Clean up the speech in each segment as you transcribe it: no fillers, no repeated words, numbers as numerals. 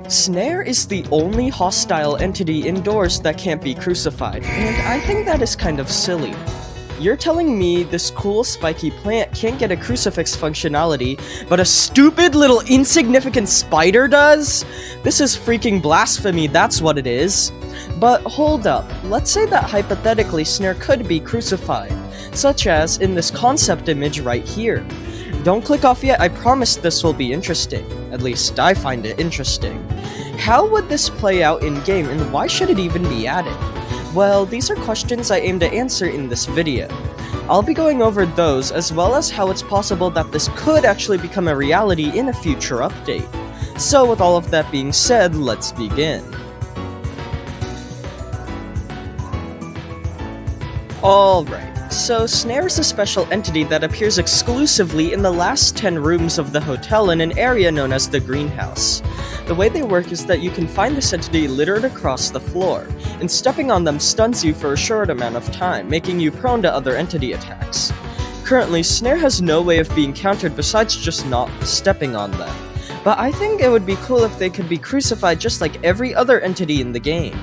Snare is the only hostile entity indoors that can't be crucified, and I think that is kind of silly. You're telling me this cool spiky plant can't get a crucifix functionality, but a stupid little insignificant spider does? This is freaking blasphemy, that's what it is. But hold up, let's say that hypothetically Snare could be crucified, such as in this concept image right here. Don't click off yet, I promise this will be interesting. At least I find it interesting. How would this play out in-game, and why should it even be added? Well, these are questions I aim to answer in this video. I'll be going over those, as well as how it's possible that this could actually become a reality in a future update. So with all of that being said, let's begin. Alright, so Snare is a special entity that appears exclusively in the last 10 rooms of the hotel in an area known as the greenhouse. The way they work is that you can find this entity littered across the floor, and stepping on them stuns you for a short amount of time, making you prone to other entity attacks. Currently, Snare has no way of being countered besides just not stepping on them, but I think it would be cool if they could be crucified just like every other entity in the game.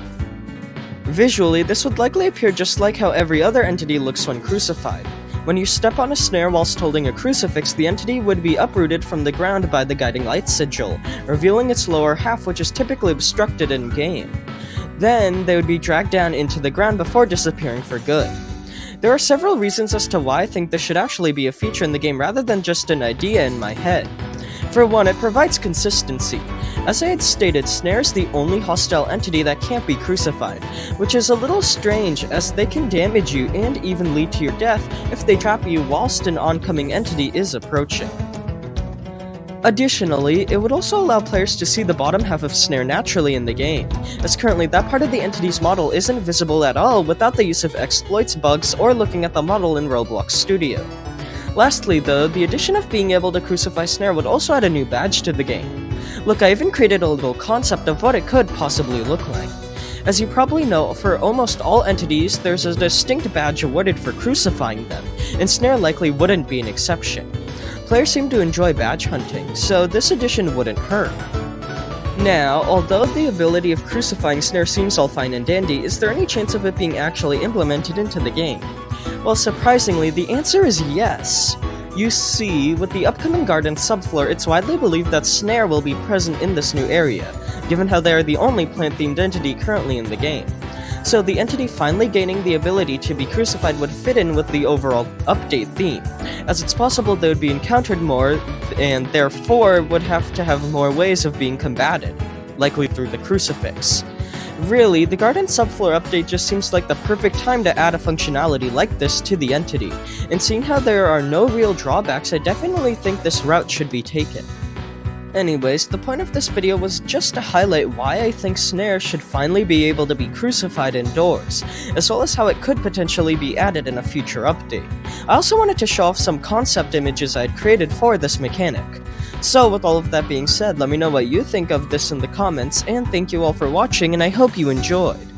Visually, this would likely appear just like how every other entity looks when crucified. When you step on a snare whilst holding a crucifix, the entity would be uprooted from the ground by the guiding light sigil, revealing its lower half, which is typically obstructed in-game. Then, they would be dragged down into the ground before disappearing for good. There are several reasons as to why I think this should actually be a feature in the game rather than just an idea in my head. For one, it provides consistency. As I had stated, Snare is the only hostile entity that can't be crucified, which is a little strange as they can damage you and even lead to your death if they trap you whilst an oncoming entity is approaching. Additionally, it would also allow players to see the bottom half of Snare naturally in the game, as currently that part of the entity's model isn't visible at all without the use of exploits, bugs, or looking at the model in Roblox Studio. Lastly though, the addition of being able to crucify Snare would also add a new badge to the game. Look, I even created a little concept of what it could possibly look like. As you probably know, for almost all entities, there's a distinct badge awarded for crucifying them, and Snare likely wouldn't be an exception. Players seem to enjoy badge hunting, so this addition wouldn't hurt. Now, although the ability of crucifying Snare seems all fine and dandy, is there any chance of it being actually implemented into the game? Well, surprisingly, the answer is yes. You see, with the upcoming garden subfloor, it's widely believed that Snare will be present in this new area, given how they are the only plant-themed entity currently in the game. So the entity finally gaining the ability to be crucified would fit in with the overall update theme, as it's possible they would be encountered more, and therefore would have to have more ways of being combated, likely through the crucifix. Really, the Garden Subfloor update just seems like the perfect time to add a functionality like this to the entity, and seeing how there are no real drawbacks, I definitely think this route should be taken. Anyways, the point of this video was just to highlight why I think Snare should finally be able to be crucified indoors, as well as how it could potentially be added in a future update. I also wanted to show off some concept images I had created for this mechanic. So with all of that being said, let me know what you think of this in the comments, and thank you all for watching, and I hope you enjoyed.